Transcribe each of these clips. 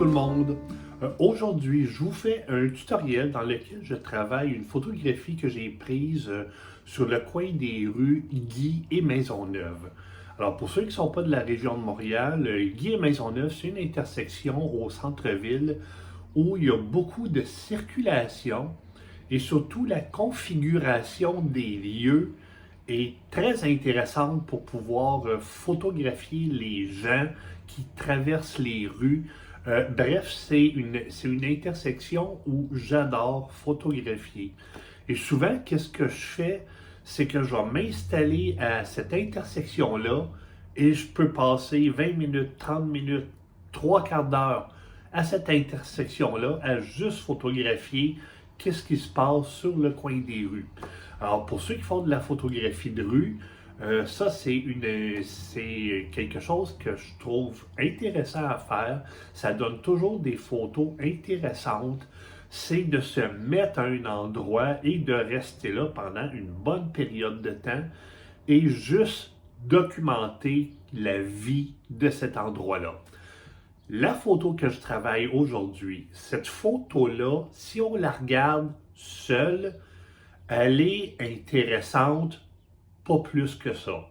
le monde! Aujourd'hui, je vous fais un tutoriel dans lequel je travaille une photographie que j'ai prise sur le coin des rues Guy et Maisonneuve. Alors, pour ceux qui ne sont pas de la région de Montréal, Guy et Maisonneuve, c'est une intersection au centre-ville où il y a beaucoup de circulation et surtout la configuration des lieux est très intéressante pour pouvoir photographier les gens qui traversent les rues. Bref, c'est une intersection où j'adore photographier. Et souvent, qu'est-ce que je fais? C'est que je vais m'installer à cette intersection-là et je peux passer 20 minutes, 30 minutes, 3/4 d'heure à cette intersection-là à juste photographier qu'est-ce qui se passe sur le coin des rues. Alors, pour ceux qui font de la photographie de rue, ça, c'est quelque chose que je trouve intéressant à faire. Ça donne toujours des photos intéressantes. C'est de se mettre à un endroit et de rester là pendant une bonne période de temps et juste documenter la vie de cet endroit-là. La photo que je travaille aujourd'hui, cette photo-là, si on la regarde seule, elle est intéressante, pas plus que ça.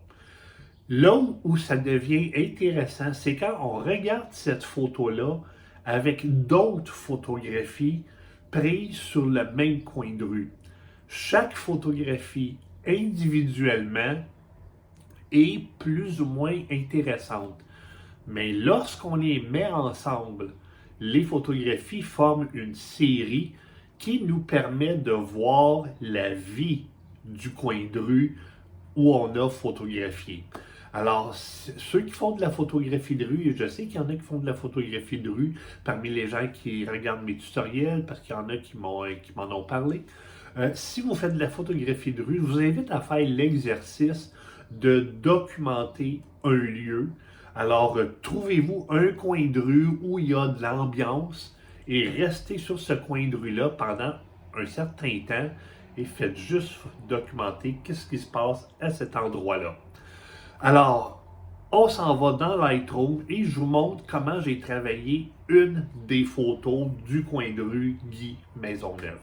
Là où ça devient intéressant, c'est quand on regarde cette photo-là avec d'autres photographies prises sur le même coin de rue. Chaque photographie individuellement est plus ou moins intéressante. Mais lorsqu'on les met ensemble, les photographies forment une série qui nous permet de voir la vie du coin de rue où on a photographié. Alors, ceux qui font de la photographie de rue, et je sais qu'il y en a qui font de la photographie de rue parmi les gens qui regardent mes tutoriels, parce qu'il y en a qui m'en ont parlé. Si vous faites de la photographie de rue, je vous invite à faire l'exercice de documenter un lieu. Alors, trouvez-vous un coin de rue où il y a de l'ambiance et restez sur ce coin de rue-là pendant un certain temps et faites juste documenter qu'est-ce qui se passe à cet endroit-là. Alors, on s'en va dans Lightroom et je vous montre comment j'ai travaillé une des photos du coin de rue Guy Maisonneuve.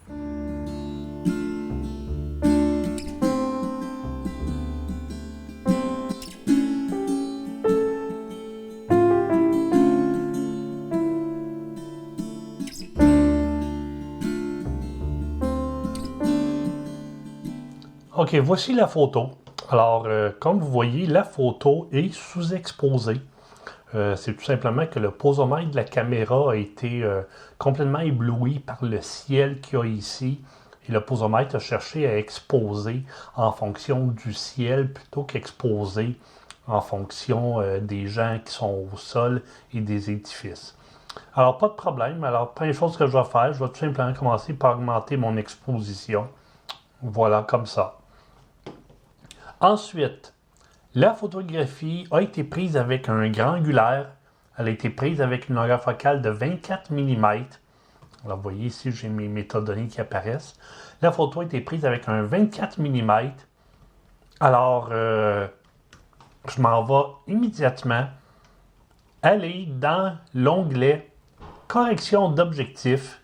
OK, voici la photo. Alors, comme vous voyez, la photo est sous-exposée. C'est tout simplement que le posomètre de la caméra a été complètement ébloui par le ciel qu'il y a ici. Et le posomètre a cherché à exposer en fonction du ciel plutôt qu'exposer en fonction des gens qui sont au sol et des édifices. Alors, pas de problème. Alors, première chose que je vais faire, je vais tout simplement commencer par augmenter mon exposition. Voilà, comme ça. Ensuite, la photographie a été prise avec un grand angulaire. Elle a été prise avec une longueur focale de 24 mm. Alors, vous voyez ici, j'ai mes métadonnées qui apparaissent. La photo a été prise avec un 24 mm. Alors, je m'en vais immédiatement aller dans l'onglet Correction d'objectif.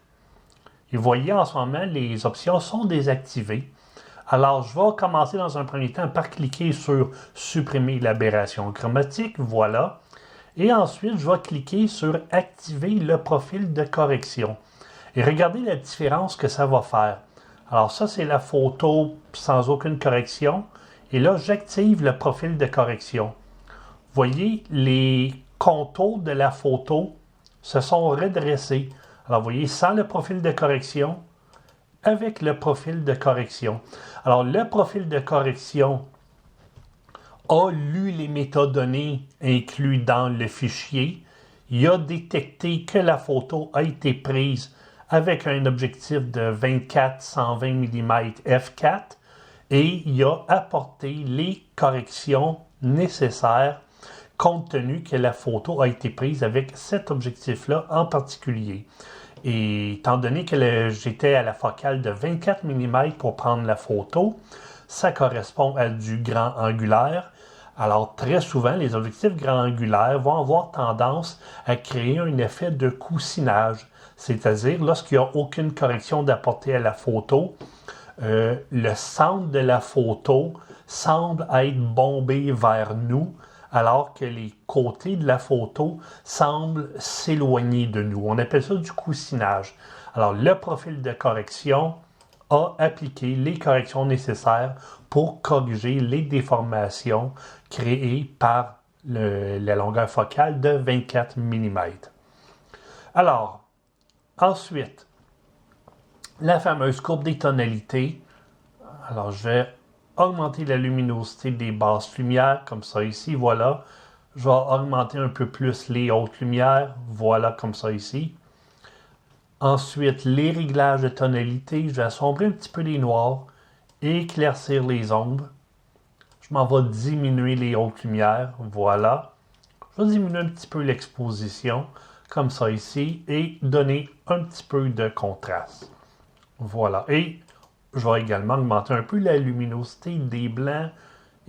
Et vous voyez, en ce moment, les options sont désactivées. Alors, je vais commencer dans un premier temps par cliquer sur « Supprimer l'aberration chromatique », voilà. Et ensuite, je vais cliquer sur « Activer le profil de correction ». Et regardez la différence que ça va faire. Alors ça, c'est la photo sans aucune correction. Et là, j'active le profil de correction. Vous voyez, les contours de la photo se sont redressés. Alors, vous voyez, sans le profil de correction, avec le profil de correction. Alors, le profil de correction a lu les métadonnées incluses dans le fichier. Il a détecté que la photo a été prise avec un objectif de 24-120 mm f4 et il a apporté les corrections nécessaires compte tenu que la photo a été prise avec cet objectif-là en particulier. Et étant donné que j'étais à la focale de 24 mm pour prendre la photo, ça correspond à du grand angulaire. Alors, très souvent, les objectifs grand angulaires vont avoir tendance à créer un effet de coussinage, c'est-à-dire lorsqu'il n'y a aucune correction d'apporter à la photo, le centre de la photo semble être bombé vers nous, alors que les côtés de la photo semblent s'éloigner de nous. On appelle ça du coussinage. Alors, le profil de correction a appliqué les corrections nécessaires pour corriger les déformations créées par la longueur focale de 24 mm. Alors, ensuite, la fameuse courbe des tonalités. Alors, je vais augmenter la luminosité des basses lumières, comme ça ici, voilà. Je vais augmenter un peu plus les hautes lumières, voilà, comme ça ici. Ensuite, les réglages de tonalité, je vais assombrir un petit peu les noirs, éclaircir les ombres. Je m'en vais diminuer les hautes lumières, voilà. Je vais diminuer un petit peu l'exposition, comme ça ici, et donner un petit peu de contraste. Voilà. Et je vais également augmenter un peu la luminosité des blancs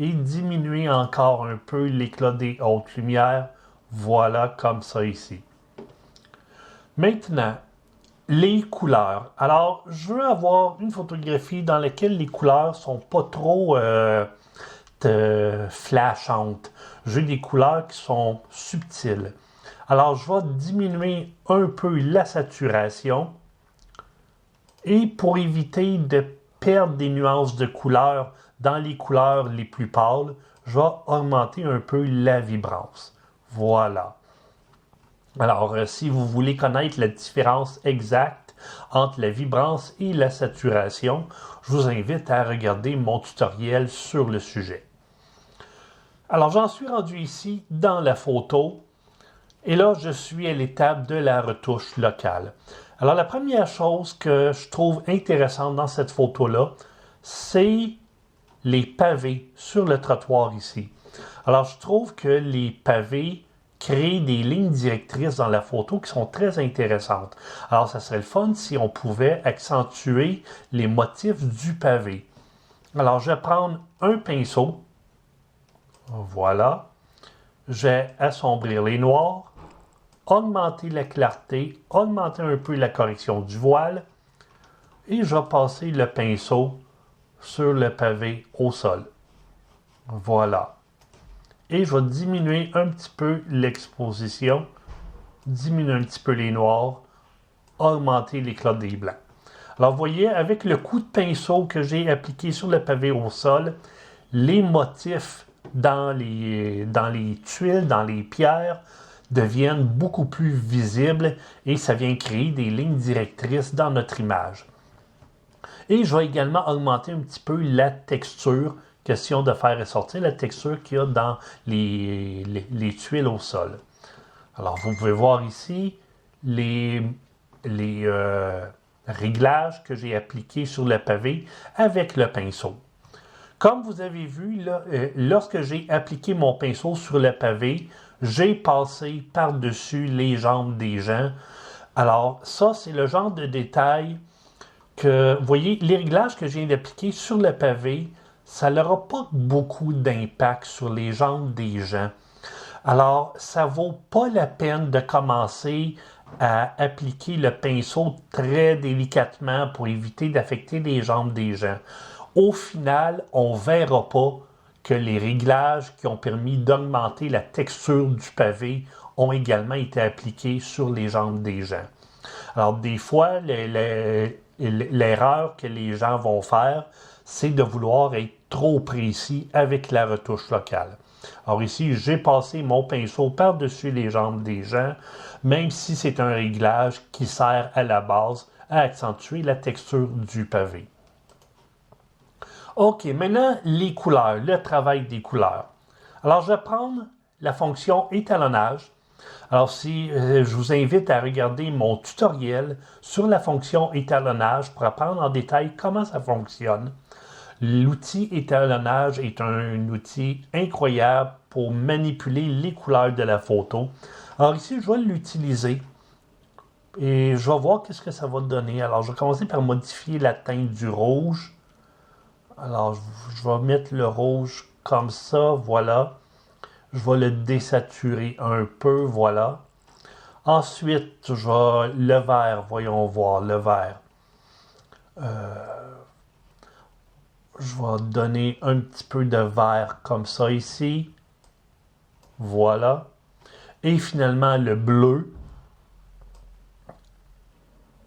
et diminuer encore un peu l'éclat des hautes lumières. Voilà, comme ça ici. Maintenant, les couleurs. Alors, je veux avoir une photographie dans laquelle les couleurs sont pas trop flashantes. Je veux des couleurs qui sont subtiles. Alors, je vais diminuer un peu la saturation. Et pour éviter de perdre des nuances de couleurs dans les couleurs les plus pâles, je vais augmenter un peu la vibrance. Voilà. Alors, si vous voulez connaître la différence exacte entre la vibrance et la saturation, je vous invite à regarder mon tutoriel sur le sujet. Alors, j'en suis rendu ici dans la photo. Et là, je suis à l'étape de la retouche locale. Alors, la première chose que je trouve intéressante dans cette photo-là, c'est les pavés sur le trottoir ici. Alors, je trouve que les pavés créent des lignes directrices dans la photo qui sont très intéressantes. Alors, ça serait le fun si on pouvait accentuer les motifs du pavé. Alors, je vais prendre un pinceau. Voilà. Je vais assombrir les noirs, augmenter la clarté, augmenter un peu la correction du voile et je vais passer le pinceau sur le pavé au sol. Voilà. Et je vais diminuer un petit peu l'exposition, diminuer un petit peu les noirs, augmenter l'éclat des blancs. Alors, vous voyez, avec le coup de pinceau que j'ai appliqué sur le pavé au sol, les motifs dans les tuiles, dans les pierres, deviennent beaucoup plus visibles et ça vient créer des lignes directrices dans notre image. Et je vais également augmenter un petit peu la texture, question de faire ressortir la texture qu'il y a dans les tuiles au sol. Alors, vous pouvez voir ici les réglages que j'ai appliqués sur le pavé avec le pinceau. Comme vous avez vu, là, lorsque j'ai appliqué mon pinceau sur le pavé, j'ai passé par-dessus les jambes des gens. Alors, ça, c'est le genre de détail que, vous voyez, les réglages que je viens d'appliquer sur le pavé, ça n'aura pas beaucoup d'impact sur les jambes des gens. Alors, ça ne vaut pas la peine de commencer à appliquer le pinceau très délicatement pour éviter d'affecter les jambes des gens. Au final, on ne verra pas que les réglages qui ont permis d'augmenter la texture du pavé ont également été appliqués sur les jambes des gens. Alors, des fois, l'erreur que les gens vont faire, c'est de vouloir être trop précis avec la retouche locale. Alors ici, j'ai passé mon pinceau par-dessus les jambes des gens, même si c'est un réglage qui sert à la base à accentuer la texture du pavé. OK, maintenant, les couleurs, le travail des couleurs. Alors, je vais prendre la fonction étalonnage. Alors, je vous invite à regarder mon tutoriel sur la fonction étalonnage pour apprendre en détail comment ça fonctionne. L'outil étalonnage est un outil incroyable pour manipuler les couleurs de la photo. Alors ici, je vais l'utiliser et je vais voir qu'est-ce que ça va donner. Alors, je vais commencer par modifier la teinte du rouge. Alors, je vais mettre le rouge comme ça, voilà. Je vais le désaturer un peu, voilà. Ensuite, je vais le vert, voyons voir, le vert. Je vais donner un petit peu de vert comme ça ici. Voilà. Et finalement, le bleu.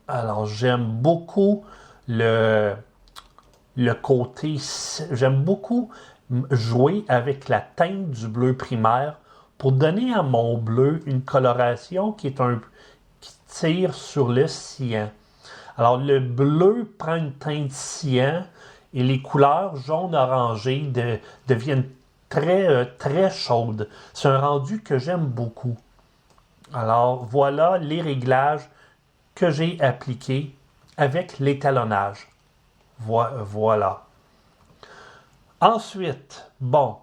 Alors, j'aime beaucoup le, le côté... J'aime beaucoup jouer avec la teinte du bleu primaire pour donner à mon bleu une coloration qui tire sur le cyan. Alors, le bleu prend une teinte cyan et les couleurs jaune-orangé deviennent très chaudes. C'est un rendu que j'aime beaucoup. Alors, voilà les réglages que j'ai appliqués avec l'étalonnage. Voilà. Ensuite, bon,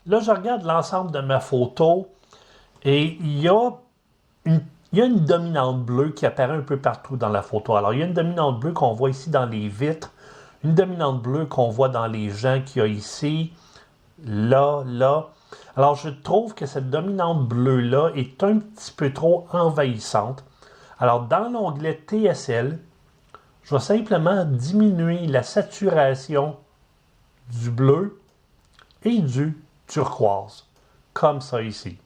là, je regarde l'ensemble de ma photo et une, il y a une dominante bleue qui apparaît un peu partout dans la photo. Alors, il y a une dominante bleue qu'on voit ici dans les vitres, une dominante bleue qu'on voit dans les gens qu'il y a ici, là. Alors, je trouve que cette dominante bleue-là est un petit peu trop envahissante. Alors, dans l'onglet TSL, je vais simplement diminuer la saturation du bleu et du turquoise, comme ça ici.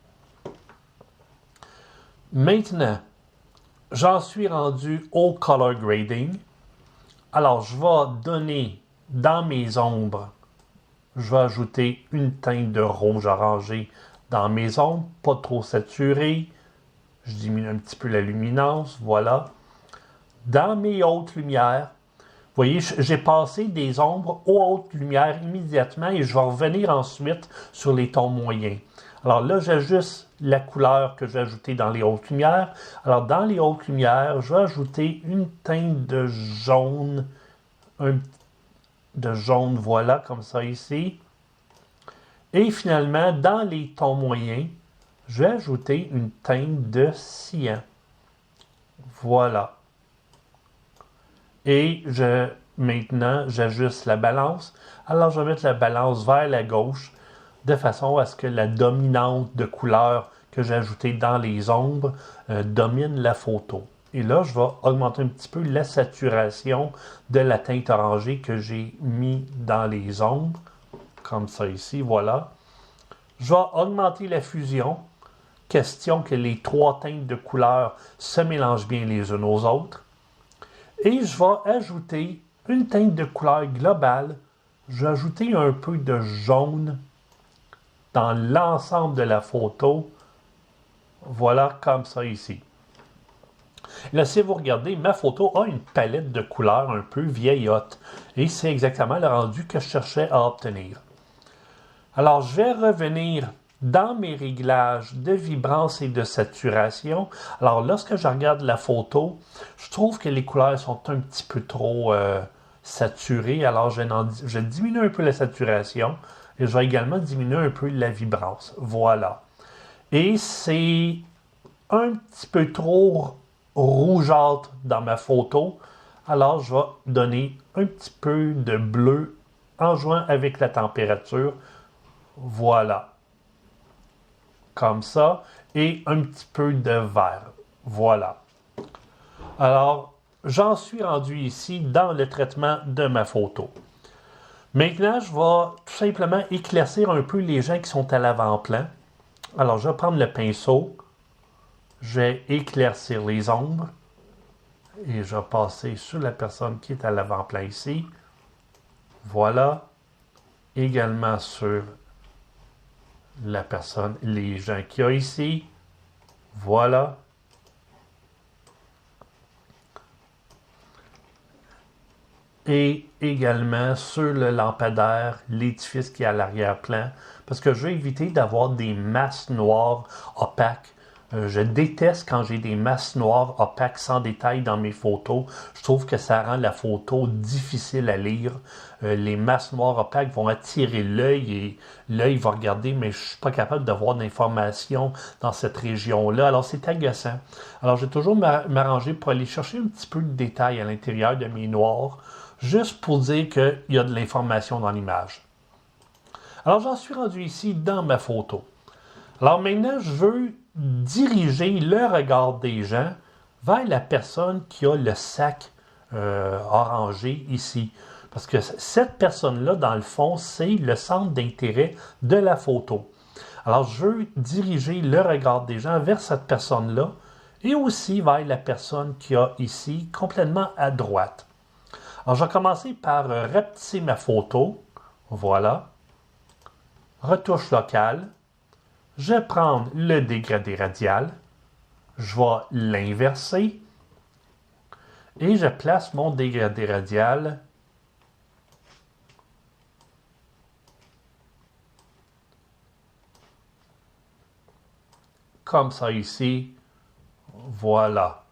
Maintenant, j'en suis rendu au color grading. Alors, je vais donner dans mes ombres, je vais ajouter une teinte de rouge orangé dans mes ombres, pas trop saturé. Je diminue un petit peu la luminance, voilà. Dans mes hautes lumières, vous voyez, j'ai passé des ombres aux hautes lumières immédiatement et je vais revenir ensuite sur les tons moyens. Alors là, j'ajuste la couleur que j'ai ajoutée dans les hautes lumières. Alors dans les hautes lumières, je vais ajouter une teinte de jaune, voilà, comme ça ici. Et finalement, dans les tons moyens, je vais ajouter une teinte de cyan. Voilà. Et maintenant, j'ajuste la balance. Alors, je vais mettre la balance vers la gauche de façon à ce que la dominante de couleur que j'ai ajoutée dans les ombres domine la photo. Et là, je vais augmenter un petit peu la saturation de la teinte orangée que j'ai mis dans les ombres. Comme ça ici, voilà. Je vais augmenter la fusion. Question que les trois teintes de couleur se mélangent bien les unes aux autres. Et je vais ajouter une teinte de couleur globale. Je vais ajouter un peu de jaune dans l'ensemble de la photo. Voilà, comme ça ici. Là, si vous regardez, ma photo a une palette de couleurs un peu vieillotte. Et c'est exactement le rendu que je cherchais à obtenir. Alors, je vais revenir dans mes réglages de vibrance et de saturation. Alors, lorsque je regarde la photo, je trouve que les couleurs sont un petit peu trop saturées. Alors, je diminue un peu la saturation et je vais également diminuer un peu la vibrance. Voilà. Et c'est un petit peu trop rougeâtre dans ma photo. Alors, je vais donner un petit peu de bleu en jouant avec la température. Voilà. Comme ça. Et un petit peu de vert. Voilà. Alors, j'en suis rendu ici dans le traitement de ma photo. Maintenant, je vais tout simplement éclaircir un peu les gens qui sont à l'avant-plan. Alors, je vais prendre le pinceau. Je vais éclaircir les ombres. Et je vais passer sur la personne qui est à l'avant-plan ici. Voilà. Également sur la personne, les gens qu'il y a ici. Voilà. Et également sur le lampadaire, l'édifice qui est à l'arrière-plan, parce que je veux éviter d'avoir des masses noires opaques. Je déteste quand j'ai des masses noires opaques sans détail dans mes photos. Je trouve que ça rend la photo difficile à lire. Les masses noires opaques vont attirer l'œil et l'œil va regarder, mais je ne suis pas capable d'avoir d'informations dans cette région-là. Alors, c'est agaçant. Alors, je vais toujours m'arranger pour aller chercher un petit peu de détail à l'intérieur de mes noirs, juste pour dire qu'il y a de l'information dans l'image. Alors, j'en suis rendu ici dans ma photo. Alors maintenant, je veux diriger le regard des gens vers la personne qui a le sac orangé ici. Parce que cette personne-là, dans le fond, c'est le centre d'intérêt de la photo. Alors, je veux diriger le regard des gens vers cette personne-là et aussi vers la personne qui a ici, complètement à droite. Alors, je vais commencer par rapetisser ma photo. Voilà. Retouche locale. Je vais prendre le dégradé radial. Je vais l'inverser. Et je place mon dégradé radial comme ça ici. Voilà.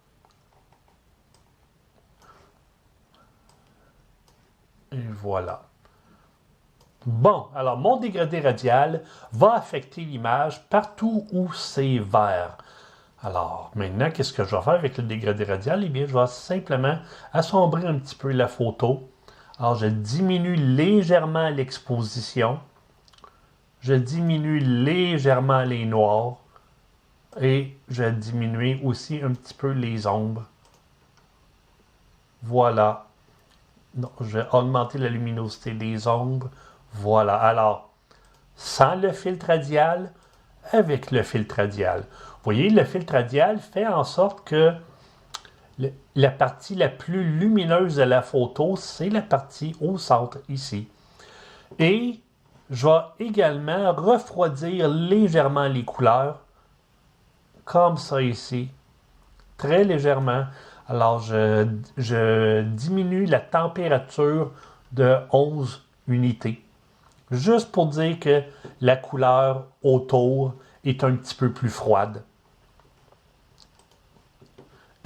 Et voilà. Bon, alors mon dégradé radial va affecter l'image partout où c'est vert. Alors, maintenant, qu'est-ce que je vais faire avec le dégradé radial? Eh bien, je vais simplement assombrir un petit peu la photo. Alors, je diminue légèrement l'exposition. Je diminue légèrement les noirs. Et je diminue aussi un petit peu les ombres. Voilà. Non, je vais augmenter la luminosité des ombres. Voilà. Alors, sans le filtre radial, avec le filtre radial. Vous voyez, le filtre radial fait en sorte que la partie la plus lumineuse de la photo, c'est la partie au centre ici. Et je vais également refroidir légèrement les couleurs, comme ça ici, très légèrement. Alors, je diminue la température de 11 unités. Juste pour dire que la couleur autour est un petit peu plus froide.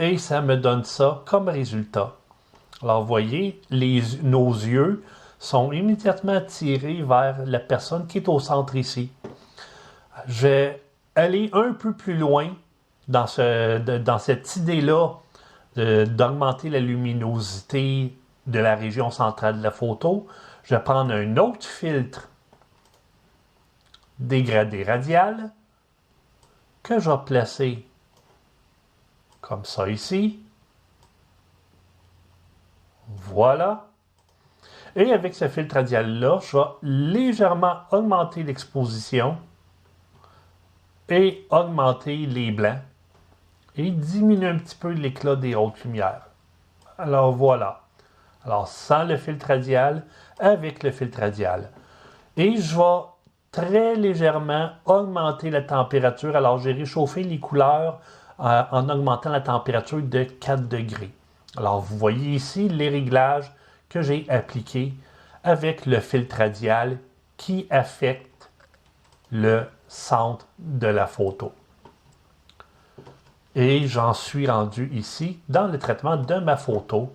Et ça me donne ça comme résultat. Alors, vous voyez, nos yeux sont immédiatement tirés vers la personne qui est au centre ici. Je vais aller un peu plus loin dans cette idée-là d'augmenter la luminosité de la région centrale de la photo. Je vais prendre un autre filtre dégradé radial que je vais placer comme ça ici. Voilà. Et avec ce filtre radial-là, je vais légèrement augmenter l'exposition et augmenter les blancs et diminuer un petit peu l'éclat des hautes lumières. Alors voilà. Alors sans le filtre radial, avec le filtre radial. Et je vais très légèrement augmenter la température. Alors j'ai réchauffé les couleurs en augmentant la température de 4 degrés. Alors vous voyez ici les réglages que j'ai appliqués avec le filtre radial qui affecte le centre de la photo. Et j'en suis rendu ici dans le traitement de ma photo.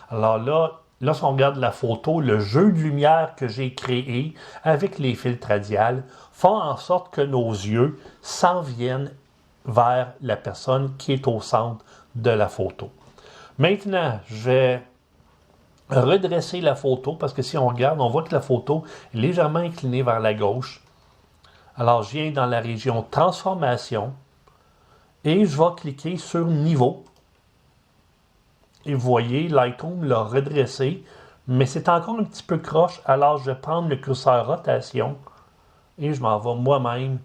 Alors là, si on regarde la photo, le jeu de lumière que j'ai créé avec les filtres radiales font en sorte que nos yeux s'en viennent vers la personne qui est au centre de la photo. Maintenant, je vais redresser la photo parce que si on regarde, on voit que la photo est légèrement inclinée vers la gauche. Alors, je viens dans la région transformation et je vais cliquer sur niveau. Et vous voyez, Lightroom l'a redressé, mais c'est encore un petit peu croche. Alors, je vais prendre le curseur rotation et je m'en vais moi-même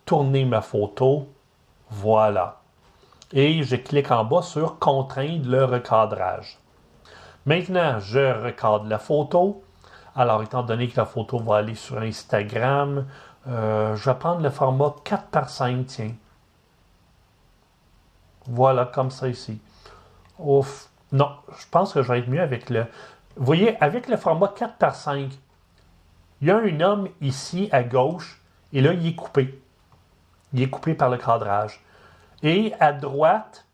tourner ma photo. Voilà. Et je clique en bas sur contraindre le recadrage. Maintenant, je recadre la photo. Alors, étant donné que la photo va aller sur Instagram, je vais prendre le format 4:5, tiens. Voilà, comme ça ici. Ouf. Non, je pense que je vais être mieux avec le... Vous voyez, avec le format 4:5, il y a un homme ici à gauche, et là, il est coupé. Il est coupé par le cadrage. Et à droite,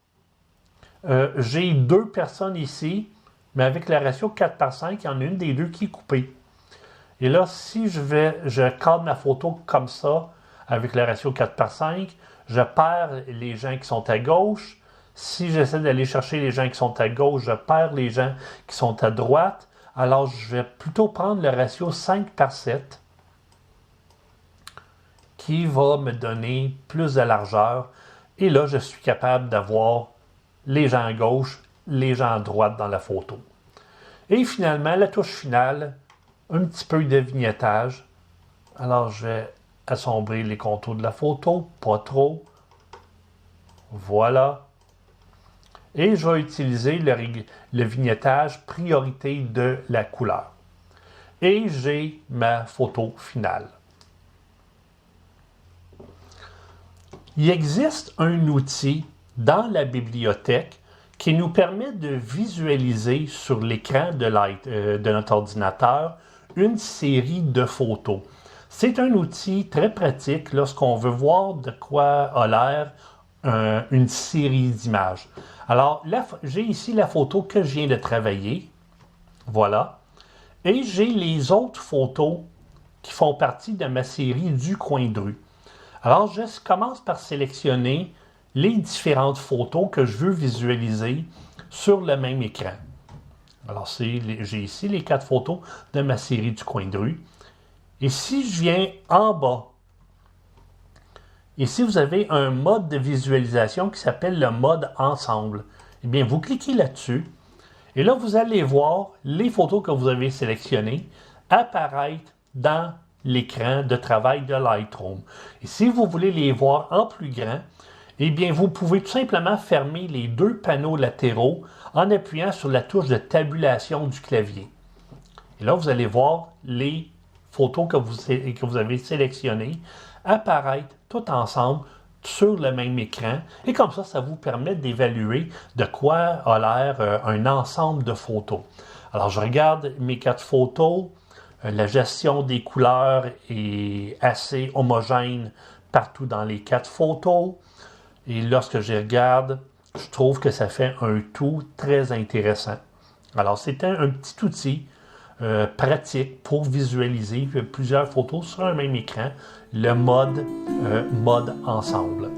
j'ai deux personnes ici, mais avec le ratio 4:5, il y en a une des deux qui est coupée. Et là, si je cadre ma photo comme ça, avec le ratio 4:5, je perds les gens qui sont à gauche. Si j'essaie d'aller chercher les gens qui sont à gauche, je perds les gens qui sont à droite. Alors, je vais plutôt prendre le ratio 5:7, qui va me donner plus de largeur. Et là, je suis capable d'avoir les gens à gauche, les gens à droite dans la photo. Et finalement, la touche finale, un petit peu de vignettage. Alors, je vais assombrir les contours de la photo, pas trop. Voilà. Et je vais utiliser le vignettage priorité de la couleur. Et j'ai ma photo finale. Il existe un outil dans la bibliothèque qui nous permet de visualiser sur l'écran de notre ordinateur une série de photos. C'est un outil très pratique lorsqu'on veut voir de quoi a l'air une série d'images. Alors, j'ai ici la photo que je viens de travailler. Voilà. Et j'ai les autres photos qui font partie de ma série du coin de rue. Alors, je commence par sélectionner les différentes photos que je veux visualiser sur le même écran. Alors, j'ai ici les 4 photos de ma série du coin de rue. Et si je viens en bas, ici, vous avez un mode de visualisation qui s'appelle le mode ensemble. Eh bien, vous cliquez là-dessus. Et là, vous allez voir les photos que vous avez sélectionnées apparaître dans l'écran de travail de Lightroom. Et si vous voulez les voir en plus grand, eh bien, vous pouvez tout simplement fermer les 2 panneaux latéraux en appuyant sur la touche de tabulation du clavier. Et là, vous allez voir les photos que vous avez sélectionnées apparaître tout ensemble sur le même écran. Et comme ça vous permet d'évaluer de quoi a l'air un ensemble de photos. Alors, je regarde mes 4 photos. La gestion des couleurs est assez homogène partout dans les 4 photos. Et lorsque je regarde, je trouve que ça fait un tout très intéressant. Alors, c'est un petit outil pratique pour visualiser plusieurs photos sur un même écran, le mode ensemble.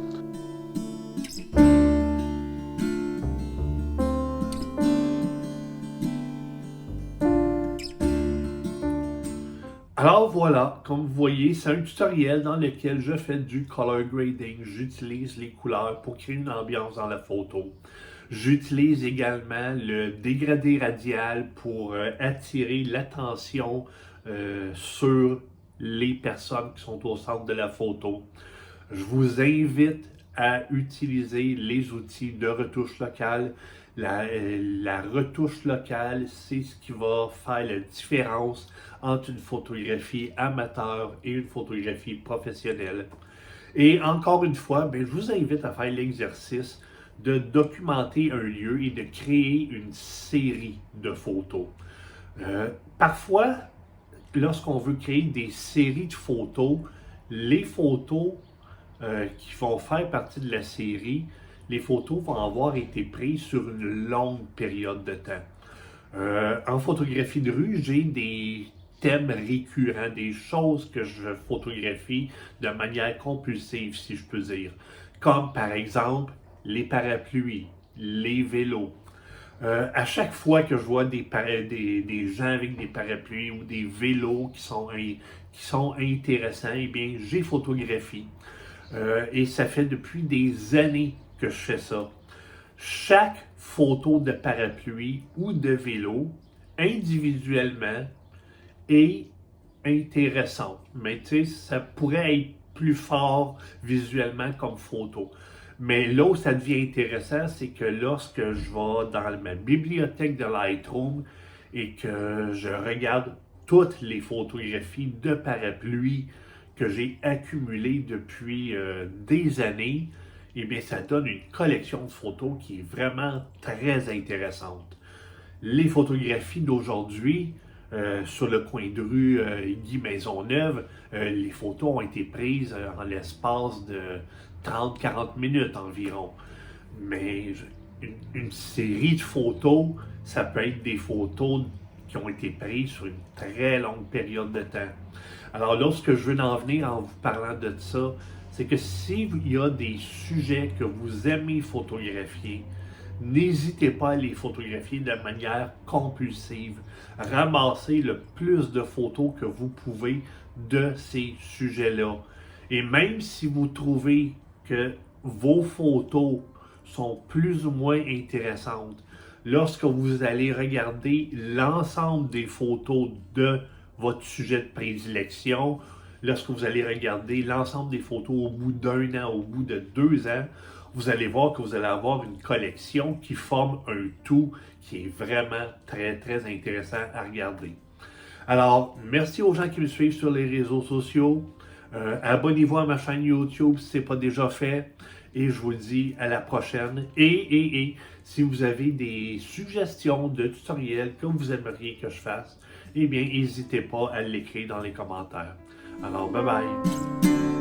Alors voilà, comme vous voyez, c'est un tutoriel dans lequel je fais du color grading. J'utilise les couleurs pour créer une ambiance dans la photo. J'utilise également le dégradé radial pour attirer l'attention sur les personnes qui sont au centre de la photo. Je vous invite à utiliser les outils de retouche locale. La retouche locale, c'est ce qui va faire la différence entre une photographie amateur et une photographie professionnelle. Et encore une fois, je vous invite à faire l'exercice de documenter un lieu et de créer une série de photos. Parfois, lorsqu'on veut créer des séries de photos, les photos qui vont faire partie de la série, les photos vont avoir été prises sur une longue période de temps. En photographie de rue, j'ai des thèmes récurrents, des choses que je photographie de manière compulsive, si je peux dire. Comme par exemple les parapluies, les vélos. À chaque fois que je vois des gens avec des parapluies ou des vélos qui sont intéressants, eh bien, j'ai photographie. Et ça fait depuis des années que je fais ça. Chaque photo de parapluie ou de vélo, individuellement, est intéressante. Mais tu sais, ça pourrait être plus fort visuellement comme photo. Mais là où ça devient intéressant, c'est que lorsque je vais dans ma bibliothèque de Lightroom et que je regarde toutes les photographies de parapluie que j'ai accumulées depuis des années, eh bien, ça donne une collection de photos qui est vraiment très intéressante. Les photographies d'aujourd'hui, sur le coin de rue Guy Maisonneuve, les photos ont été prises en l'espace de 30-40 minutes environ. Mais une série de photos, ça peut être des photos qui ont été prises sur une très longue période de temps. Alors là, ce que je veux en venir en vous parlant de ça, c'est que s'il y a des sujets que vous aimez photographier, n'hésitez pas à les photographier de manière compulsive. Ramassez le plus de photos que vous pouvez de ces sujets-là. Et même si vous trouvez que vos photos sont plus ou moins intéressantes, lorsque vous allez regarder l'ensemble des photos de votre sujet de prédilection, lorsque vous allez regarder l'ensemble des photos au bout d'1 an, au bout de 2 ans, vous allez voir que vous allez avoir une collection qui forme un tout qui est vraiment très, très intéressant à regarder. Alors, merci aux gens qui me suivent sur les réseaux sociaux. Abonnez-vous à ma chaîne YouTube si ce n'est pas déjà fait. Et je vous dis à la prochaine. Et si vous avez des suggestions de tutoriels que vous aimeriez que je fasse, eh bien, n'hésitez pas à l'écrire dans les commentaires. Alors, bye bye!